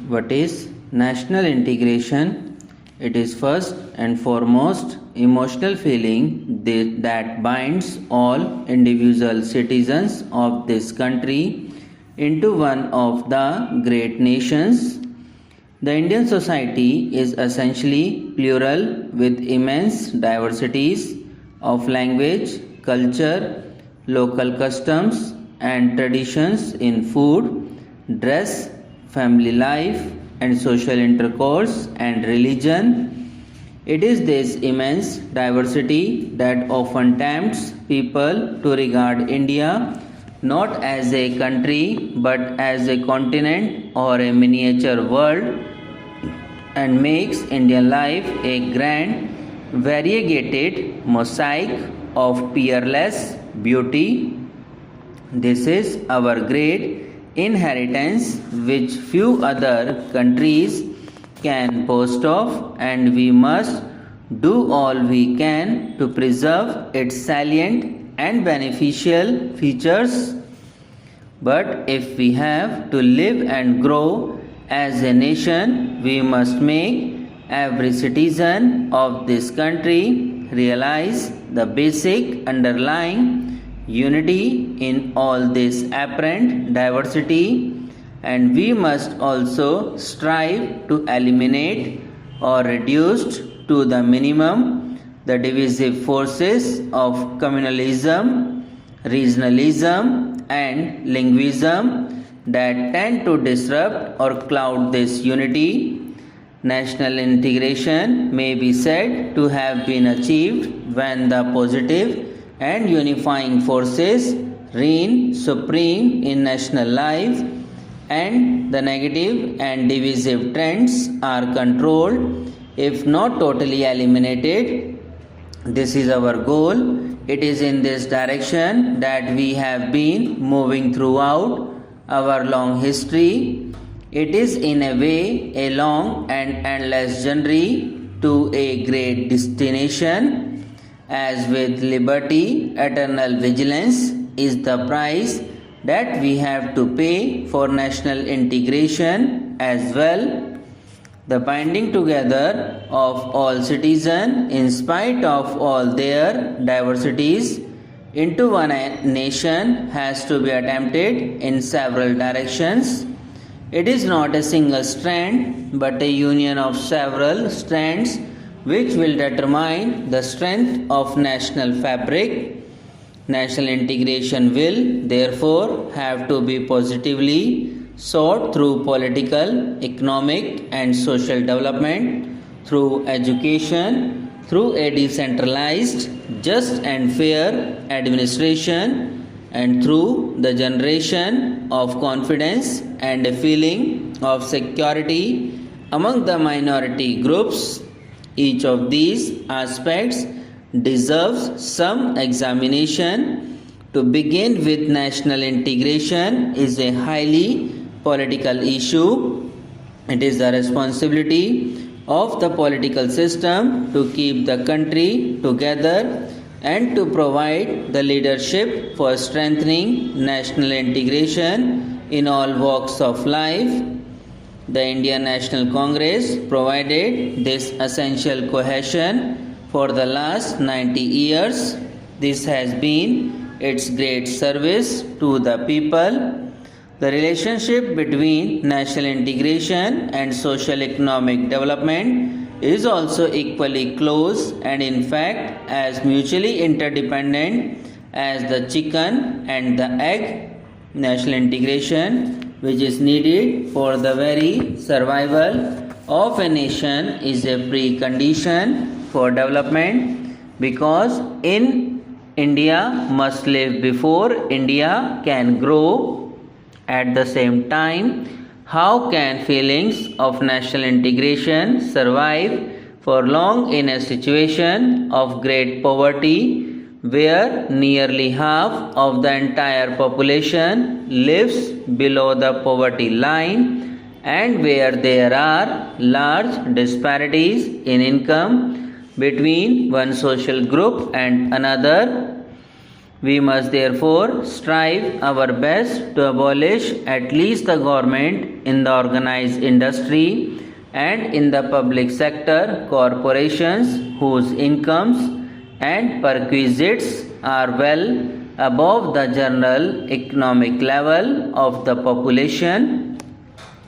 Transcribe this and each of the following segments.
What is national integration? It is first and foremost emotional feeling that binds all individual citizens of this country into one of the great nations. The Indian society is essentially plural with immense diversities of language, culture, local customs, and traditions in food, dress, family life, and social intercourse and religion. It is this immense diversity that often tempts people to regard India not as a country but as a continent or a miniature world, and makes Indian life a grand, variegated mosaic of peerless beauty. This is our great inheritance which few other countries can boast of, and we must do all we can to preserve its salient and beneficial features. But if we have to live and grow as a nation, we must make every citizen of this country realize the basic underlying unity in all this apparent diversity, and we must also strive to eliminate or reduce to the minimum the divisive forces of communalism, regionalism, and linguism that tend to disrupt or cloud this unity. National integration may be said to have been achieved when the positive and unifying forces reign supreme in national life and the negative and divisive trends are controlled, if not totally eliminated. This is our goal. It is in this direction that we have been moving throughout our long history. It is in a way a long and endless journey to a great destination. As with liberty, eternal vigilance is the price that we have to pay for national integration as well. The binding together of all citizens, in spite of all their diversities, into one nation has to be attempted in several directions. It is not a single strand, but a union of several strands which will determine the strength of national fabric. National integration will therefore have to be positively sought through political, economic, and social development, through education, through a decentralized, just and fair administration, and through the generation of confidence and a feeling of security among the minority groups. Each of these aspects deserves some examination. To begin with, national integration is a highly political issue. It is the responsibility of the political system to keep the country together and to provide the leadership for strengthening national integration in all walks of life. The Indian National Congress provided this essential cohesion for the last 90 years. This has been its great service to the people. The relationship between national integration and social economic development is also equally close and in fact as mutually interdependent as the chicken and the egg. National integration, which is needed for the very survival of a nation, is a precondition for development, because in India must live before India can grow. At the same time, how can feelings of national integration survive for long in a situation of great poverty, where nearly half of the entire population lives below the poverty line, and where there are large disparities in income between one social group and another? We must therefore strive our best to abolish at least the government in the organized industry and in the public sector corporations whose incomes and perquisites are well above the general economic level of the population.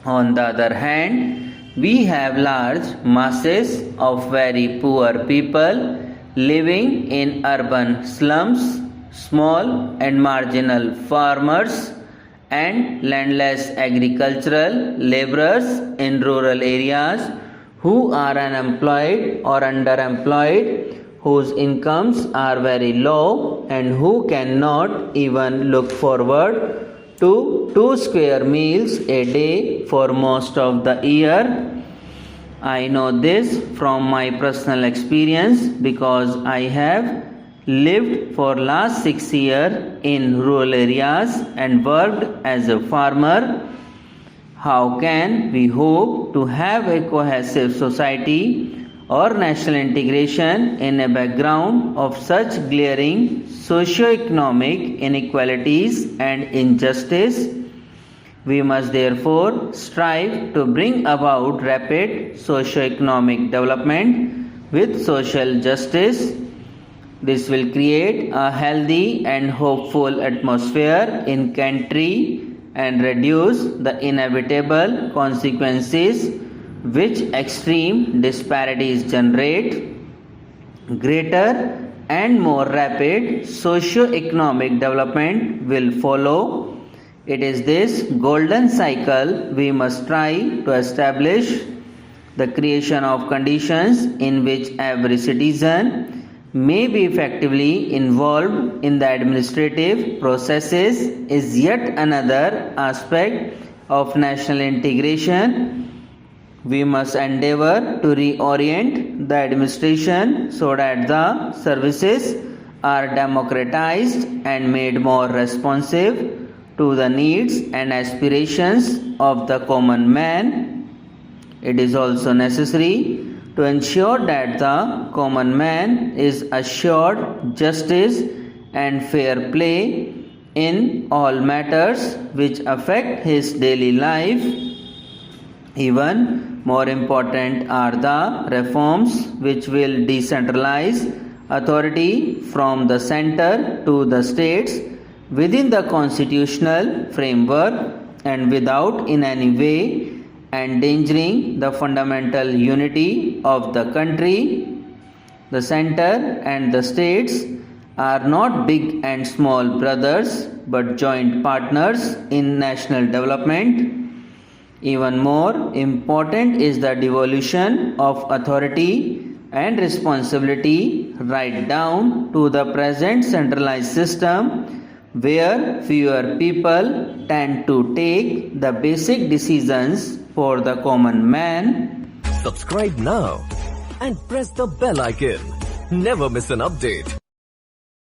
On the other hand, we have large masses of very poor people living in urban slums, small and marginal farmers, and landless agricultural laborers in rural areas who are unemployed or underemployed, whose incomes are very low and who cannot even look forward to 2 square meals a day for most of the year. I know this from my personal experience because I have lived for last 6 years in rural areas and worked as a farmer. How can we hope to have a cohesive society or national integration in a background of such glaring socio-economic inequalities and injustice? We must therefore strive to bring about rapid socio-economic development with social justice. This will create a healthy and hopeful atmosphere in country and reduce the inevitable consequences which extreme disparities generate. Greater and more rapid socio-economic development will follow. It is this golden cycle we must try to establish. The creation of conditions in which every citizen may be effectively involved in the administrative processes is yet another aspect of national integration. We must endeavor to reorient the administration so that the services are democratized and made more responsive to the needs and aspirations of the common man. It is also necessary to ensure that the common man is assured justice and fair play in all matters which affect his daily life. Even more important are the reforms which will decentralize authority from the center to the states within the constitutional framework and without in any way endangering the fundamental unity of the country. The center and the states are not big and small brothers but joint partners in national development. Even more important is the devolution of authority and responsibility right down to the present centralized system where fewer people tend to take the basic decisions for the common man. Subscribe now and press the bell icon. Never miss an update.